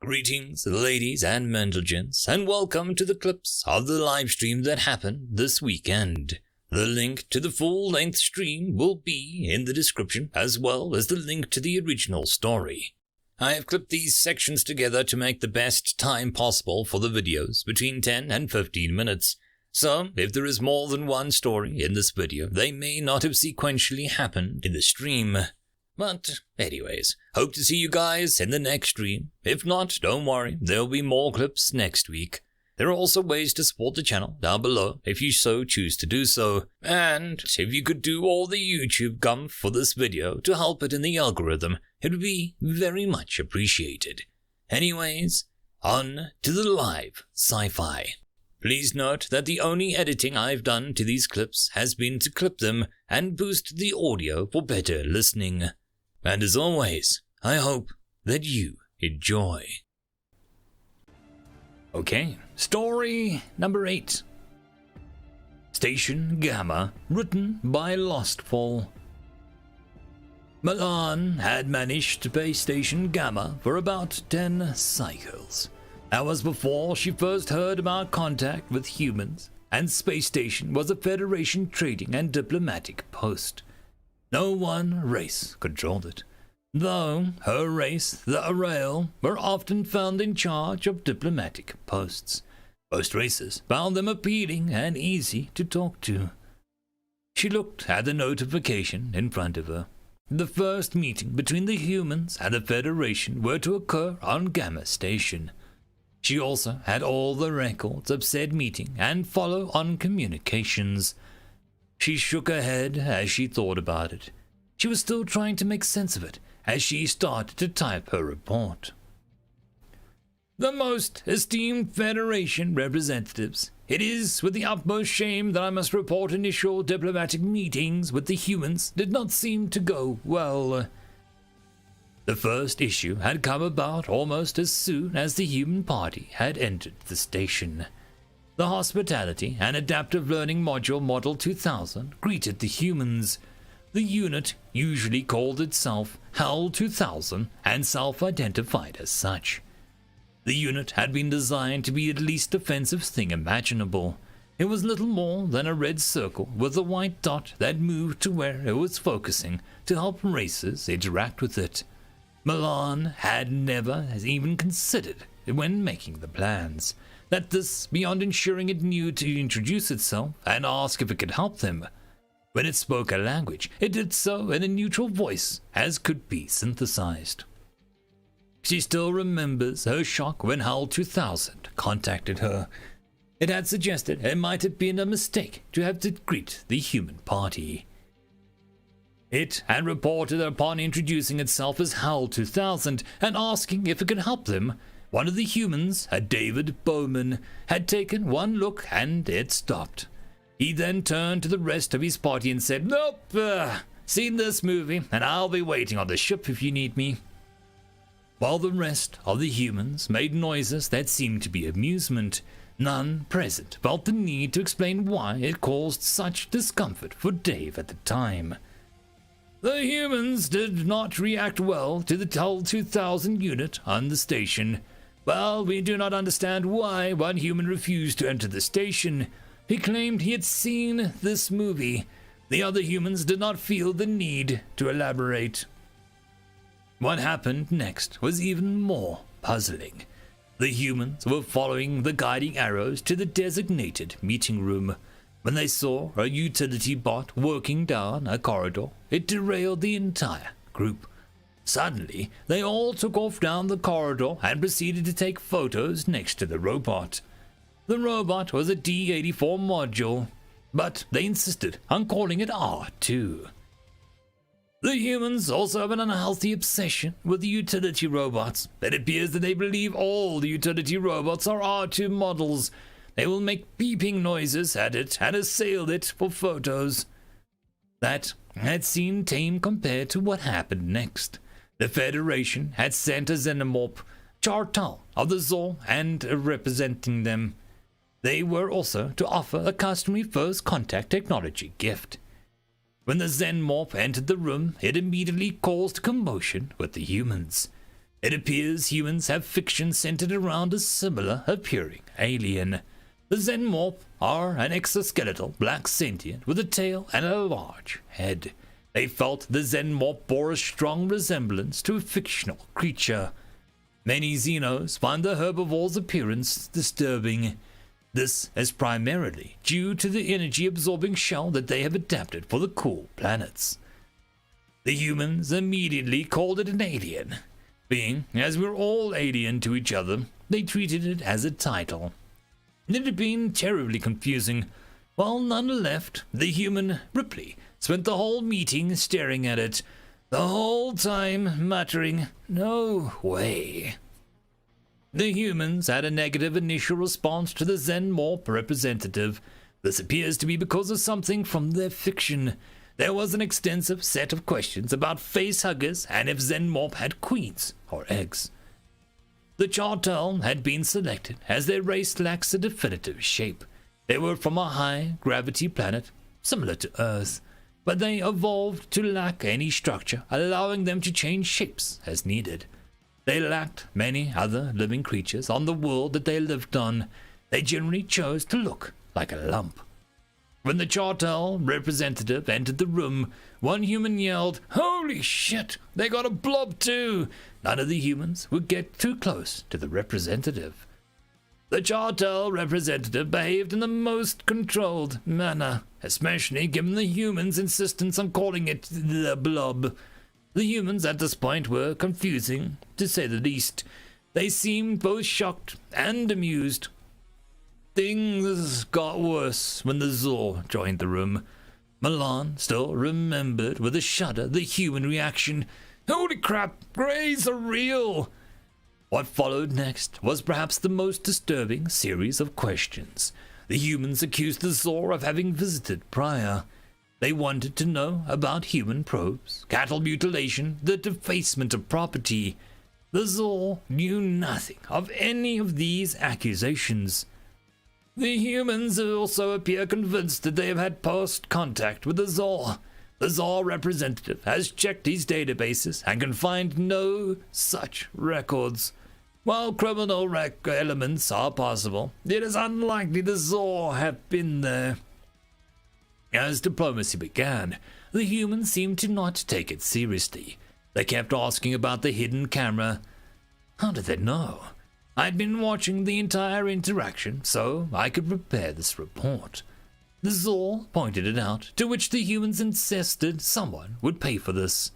Greetings, ladies and gentlemen, and welcome to the clips of the live stream that happened this weekend. The link to the full-length stream will be in the description, as well as the link to the original story. I have clipped these sections together to make the best time possible for the videos, between 10 and 15 minutes. So, if there is more than one story in this video, they may not have sequentially happened in the stream. But anyways, hope to see you guys in the next stream. If not, don't worry, there'll be more clips next week. There are also ways to support the channel down below if you so choose to do so. And if you could do all the YouTube gum for this video to help it in the algorithm, it would be very much appreciated. Anyways, on to the live sci-fi. Please note that the only editing I've done to these clips has been to clip them and boost the audio for better listening. And as always, I hope that you enjoy. Okay, story number 8. Station Gamma, written by Lostfall. Milan had managed to pay Station Gamma for about 10 cycles. That was before she first heard about contact with humans, and Space Station was a Federation trading and diplomatic post. No one race controlled it, though her race, the Arail, were often found in charge of diplomatic posts. Most races found them appealing and easy to talk to. She looked at the notification in front of her. The first meeting between the humans and the Federation were to occur on Gamma Station. She also had all the records of said meeting and follow-on communications. She shook her head as she thought about it. She was still trying to make sense of it as she started to type her report. The most esteemed Federation representatives, it is with the utmost shame that I must report initial diplomatic meetings with the humans did not seem to go well. The first issue had come about almost as soon as the human party had entered the station. The Hospitality and Adaptive Learning Module Model 2000 greeted the humans. The unit usually called itself HAL 2000 and self-identified as such. The unit had been designed to be the least offensive thing imaginable. It was little more than a red circle with a white dot that moved to where it was focusing to help racers interact with it. Milan had never even considered, when making the plans, that this, beyond ensuring it knew to introduce itself and ask if it could help them. When it spoke a language, it did so in a neutral voice, as could be synthesized. She still remembers her shock when HAL 2000 contacted her. It had suggested it might have been a mistake to have to greet the human party. It had reported upon introducing itself as HAL 2000 and asking if it could help them. One of the humans, a David Bowman, had taken one look and it stopped. He then turned to the rest of his party and said, "Nope, seen this movie, and I'll be waiting on the ship if you need me." While the rest of the humans made noises that seemed to be amusement, none present felt the need to explain why it caused such discomfort for Dave at the time. The humans did not react well to the HAL 2000 unit on the station. Well, we do not understand why one human refused to enter the station. He claimed he had seen this movie. The other humans did not feel the need to elaborate. What happened next was even more puzzling. The humans were following the guiding arrows to the designated meeting room. When they saw a utility bot working down a corridor, it derailed the entire group. Suddenly, they all took off down the corridor and proceeded to take photos next to the robot. The robot was a D-84 module, but they insisted on calling it R2. The humans also have an unhealthy obsession with the utility robots. It appears that they believe all the utility robots are R2 models. They will make beeping noises at it and assail it for photos. That had seemed tame compared to what happened next. The Federation had sent a xenomorph, Chartal of the Zor, and representing them. They were also to offer a customary first contact technology gift. When the xenomorph entered the room, it immediately caused commotion with the humans. It appears humans have fiction centered around a similar appearing alien. The Xenomorph are an exoskeletal black sentient with a tail and a large head. They felt the Xenomorph bore a strong resemblance to a fictional creature. Many Xenos find the herbivore's appearance disturbing. This is primarily due to the energy-absorbing shell that they have adapted for the cool planets. The humans immediately called it an alien. Being, as we're all alien to each other, they treated it as a title. It had been terribly confusing. While none left, the human Ripley spent the whole meeting staring at it, the whole time muttering, "No way." The humans had a negative initial response to the Xenomorph representative. This appears to be because of something from their fiction. There was an extensive set of questions about facehuggers and if Xenomorph had queens or eggs. The Chartel had been selected as their race lacks a definitive shape. They were from a high-gravity planet, similar to Earth, but they evolved to lack any structure, allowing them to change shapes as needed. They lacked many other living creatures on the world that they lived on. They generally chose to look like a lump. When the Chartel representative entered the room, one human yelled, "Holy shit, they got a blob too!" None of the humans would get too close to the representative. The Chartel representative behaved in the most controlled manner, especially given the humans' insistence on calling it the blob. The humans at this point were confusing, to say the least. They seemed both shocked and amused. Things got worse when the Zor joined the room. Milan still remembered with a shudder the human reaction. "Holy crap, Greys are real!" What followed next was perhaps the most disturbing series of questions. The humans accused the Zor of having visited prior. They wanted to know about human probes, cattle mutilation, the defacement of property. The Zor knew nothing of any of these accusations. The humans also appear convinced that they have had past contact with the Zor. The Zor representative has checked his databases and can find no such records. While criminal elements are possible, it is unlikely the Zor have been there. As diplomacy began, the humans seemed to not take it seriously. They kept asking about the hidden camera. How did they know? I'd been watching the entire interaction, so I could prepare this report. The Zor pointed it out, to which the humans insisted someone would pay for this.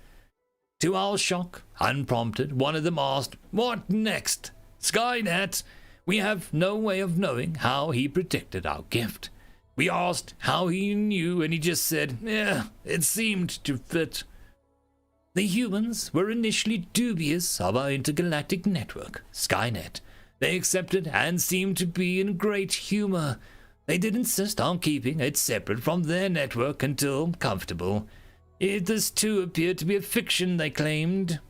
To our shock, unprompted, one of them asked, "What next? Skynet?" We have no way of knowing how he predicted our gift. We asked how he knew, and he just said, "Yeah, it seemed to fit." The humans were initially dubious of our intergalactic network, Skynet. They accepted and seemed to be in great humor. They did insist on keeping it separate from their network until comfortable. This too appeared to be a fiction, they claimed.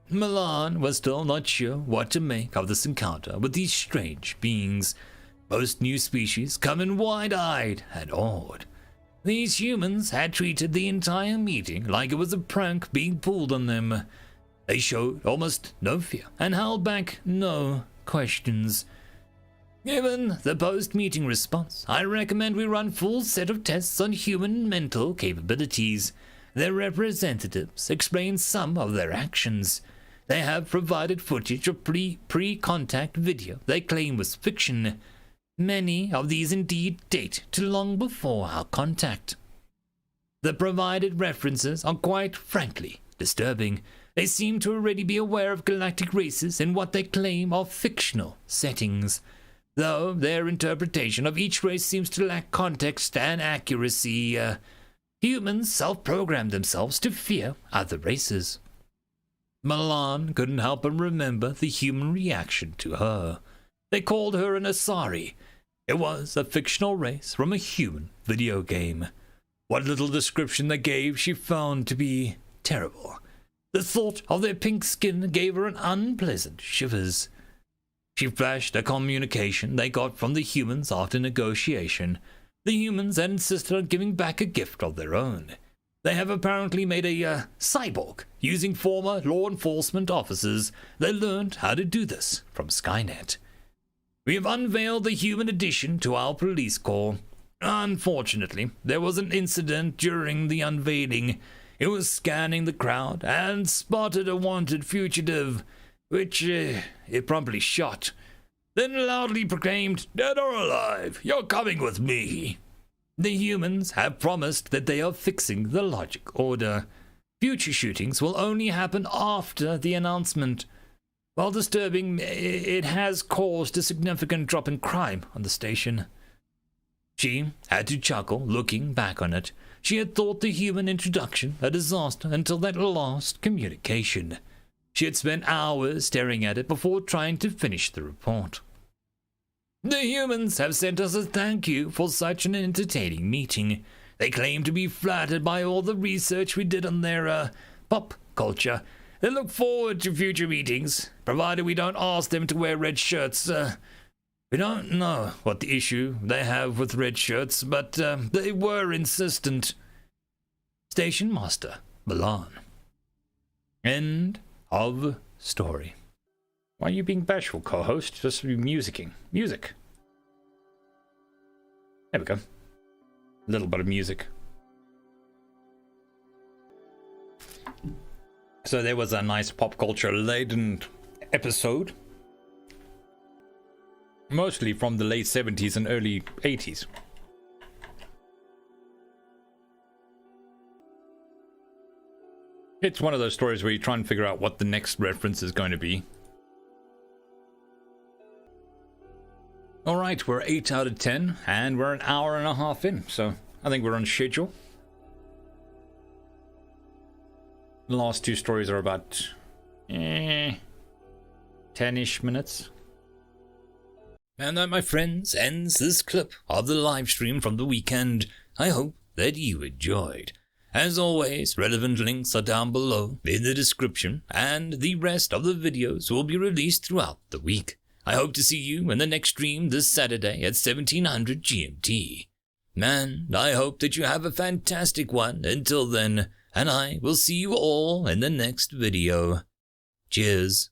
Milan was still not sure what to make of this encounter with these strange beings. Most new species come in wide-eyed and awed. These humans had treated the entire meeting like it was a prank being pulled on them. They showed almost no fear and held back no questions. Given the post-meeting response, I recommend we run full set of tests on human mental capabilities. Their representatives explain some of their actions. They have provided footage of pre-contact video they claim was fiction. Many of these indeed date to long before our contact. The provided references are quite frankly disturbing. They seem to already be aware of galactic races in what they claim are fictional settings, though their interpretation of each race seems to lack context and accuracy. Humans self-program themselves to fear other races. Milan couldn't help but remember the human reaction to her. They called her an Asari. It was a fictional race from a human video game. What little description they gave she found to be terrible. The thought of their pink skin gave her an unpleasant shivers. She flashed a communication they got from the humans after negotiation. The humans had insisted on giving back a gift of their own. They have apparently made a cyborg using former law enforcement officers. They learned how to do this from Skynet. We have unveiled the human addition to our police corps. Unfortunately, there was an incident during the unveiling. It was scanning the crowd and spotted a wanted fugitive, which it promptly shot. Then loudly proclaimed, "Dead or alive, you're coming with me." The humans have promised that they are fixing the logic order. Future shootings will only happen after the announcement. While disturbing, it has caused a significant drop in crime on the station. She had to chuckle looking back on it. She had thought the human introduction a disaster until that last communication. She had spent hours staring at it before trying to finish the report. The humans have sent us a thank you for such an entertaining meeting. They claim to be flattered by all the research we did on their pop culture. They look forward to future meetings, provided we don't ask them to wear red shirts. We don't know what the issue they have with red shirts, but they were insistent. Station Master Milan. End of story. Why are you being bashful, co-host? Just be musicking. Music. There we go. A little bit of music. So there was a nice pop culture laden episode. Mostly from the late 70s and early 80s. It's one of those stories where you try and figure out what the next reference is going to be. Alright, we're 8 out of 10, and we're an hour and a half in, so I think we're on schedule. The last two stories are about 10-ish minutes. And that, my friends, ends this clip of the live stream from the weekend. I hope that you enjoyed. As always, relevant links are down below in the description, and the rest of the videos will be released throughout the week. I hope to see you in the next stream this Saturday at 1700 GMT. And I hope that you have a fantastic one until then, and I will see you all in the next video. Cheers.